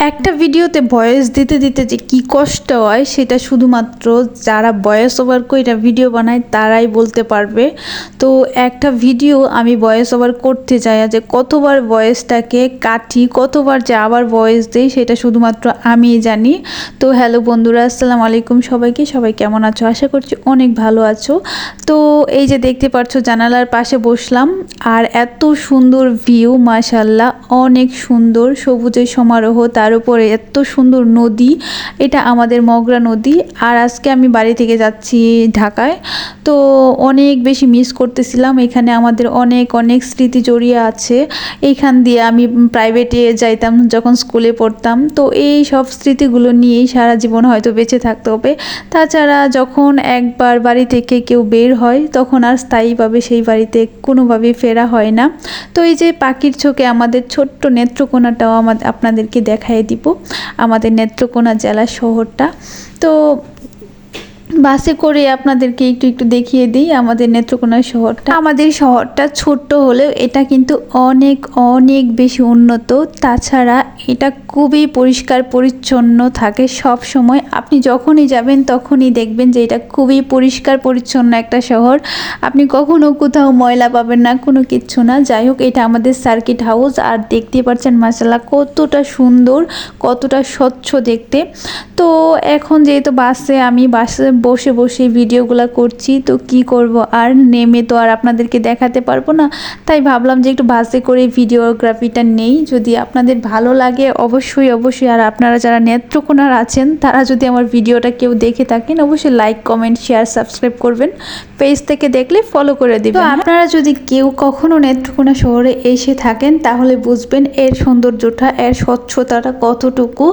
একটা ভিডিওতে ভয়েস দিতে দিতে যে কি কষ্ট হয় সেটা শুধুমাত্র যারা ভয়েস ওভার কইরা ভিডিও বানায় তারাই বলতে পারবে। তো একটা ভিডিও আমি ভয়েস ওভার করতে যাই যে কতবার ভয়েসটাকে কাটি, কতবার যে আবার ভয়েস দেই সেটা শুধুমাত্র আমিই জানি। তো হ্যালো বন্ধুরা, আসসালামু আলাইকুম সবাইকে। সবাই কেমন আছো? আশা করছি অনেক ভালো আছো। তো এই যে দেখতে পাচ্ছ জানালার পাশে বসলাম আর এত সুন্দর ভিউ, মাশাআল্লাহ অনেক সুন্দর সবুজের সমারোহ, তার উপরে এত সুন্দর নদী। এটা আমাদের মগরা নদী। আর আজকে আমি বাড়ি থেকে যাচ্ছি ঢাকায়। তো অনেক বেশি মিস করতেছিলাম। এখানে আমাদের অনেক অনেক স্মৃতি জড়িয়ে আছে। এইখান দিয়ে আমি প্রাইভেটে যাইতাম যখন স্কুলে পড়তাম। তো এই সব স্মৃতিগুলো নিয়েই সারা জীবন হয়তো বেঁচে থাকতে হবে। তাছাড়া যখন একবার বাড়ি থেকে কেউ বের হয় তখন আর স্থায়ীভাবে সেই বাড়িতে কোনোভাবেই ফেরা হয় না। তো এই যে পাখির চোখে আমাদের ছোট্ট নেত্রকোনাটাও আপনাদেরকে দেখাই দিব, আমাদের নেত্রকোনা জেলা শহরটা। তো বাসে করে আপনাদেরকে একটু একটু দেখিয়ে দিই আমাদের নেত্রকোনা শহরটা। আমাদের শহরটা ছোট্ট হলেও এটা কিন্তু অনেক অনেক বেশি উন্নত। তাছাড়া এটা খুবই পরিষ্কার পরিচ্ছন্ন থাকে সব সময়। আপনি যখনই যাবেন তখনই দেখবেন যে এটা খুবই পরিষ্কার পরিচ্ছন্ন একটা শহর। আপনি কখনো কোথাও ময়লা পাবেন না, কোনো কিচ্ছু না। যাই হোক, এটা আমাদের সার্কিট হাউস। আর দেখতে পাচ্ছেন মাশাআল্লাহ কতটা সুন্দর, কতটা স্বচ্ছ দেখতে। তো এখন যেহেতু আমি বাসে বসে বসে ভিডিওগুলো করছি, তো কি করব, আর নেমে তো আর আপনাদেরকে দেখাতে পারবো না। তাই ভাবলাম যে একটু বাসে করে ভিডিওগ্রাফিটা নেই। যদি আপনাদের ভালো লাগে অবশ্যই অবশ্যই, আর আপনারা যারা নেত্রকোনার আছেন তারা যদি আমার ভিডিওটা কেউ দেখে থাকেন অবশ্যই লাইক, কমেন্ট, শেয়ার, সাবস্ক্রাইব করবেন। পেজ থেকে দেখলে ফলো করে দিবেন। তো আপনারা যদি কেউ কখনো নেত্রকোনা শহরে এসে থাকেন তাহলে বুঝবেন এর সৌন্দর্যটা, এর স্বচ্ছতাটা কতটুকু।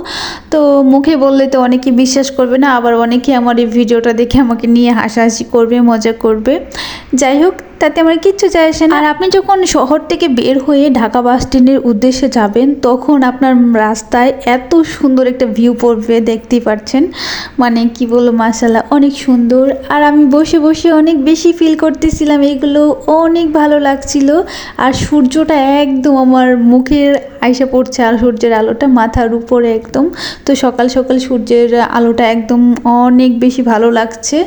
তো মুখে বললে তো অনেকে বিশ্বাস করবে না, আবার অনেকে আমার এই ভিডিওটা দেখে আমাকে নিয়ে হাসাহাসি করবে, মজা করবে। যাই হোক, তাতে আমার কিচ্ছু যায় আসে না। আর আপনি যখন শহর থেকে বের হয়ে ঢাকা বাস স্ট্যান্ডের উদ্দেশ্যে যাবেন তখন আপনার রাস্তায় এত সুন্দর একটা ভিউ পড়বে, দেখতেই পাচ্ছেন। মানে কি বলবো, মাশাআল্লাহ অনেক সুন্দর। আর আমি বসে বসে অনেক বেশি ফিল করতেছিলাম এগুলো, অনেক ভালো লাগছিল। আর সূর্যটা একদম আমার মুখের আইসা পড়ছে, আর সূর্যের আলোটা মাথার উপরে একদম। তো সকাল সকাল সূর্যের আলোটা একদম অনেক বেশি ভালো লাগছে।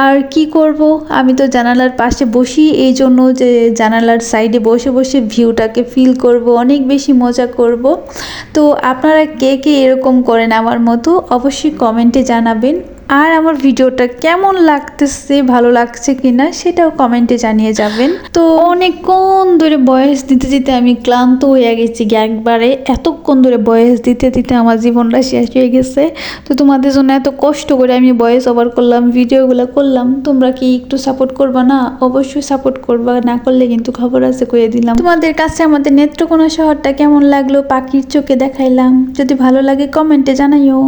আর কি করব, আমি তো জানালার পাশে বসি, এই জন্য যে জানালার সাইডে বসে বসে ভিউটাকে ফিল করব, অনেক বেশি মজা করব। তো আপনারা কে কে এরকম করেন আমার মতো অবশ্যই কমেন্টে জানাবেন। আর আমার ভিডিওটা কেমন লাগতেছে, ভালো লাগছে কিনা সেটাও কমেন্টে জানিয়ে যাবেন। তো অনেকক্ষণ ধরে ভয়েস দিতে দিতে আমি ক্লান্ত হয়ে গেছি একবারে। এতক্ষণ ধরে ভয়েস দিতে দিতে আমার জীবনটা শেষ হয়ে গেছে। তো তোমাদের জন্য এত কষ্ট করে আমি ভয়েস ওভার করলাম, ভিডিওগুলো করলাম। তোমরা কি একটু সাপোর্ট করবা না? অবশ্যই সাপোর্ট করবা, না করলে কিন্তু খবর আছে কয়ে দিলাম। তোমাদের কাছে আমাদের নেত্রকোনা শহরটা কেমন লাগলো, পাখির চোখে দেখাইলাম। যদি ভালো লাগে কমেন্টে জানাইও।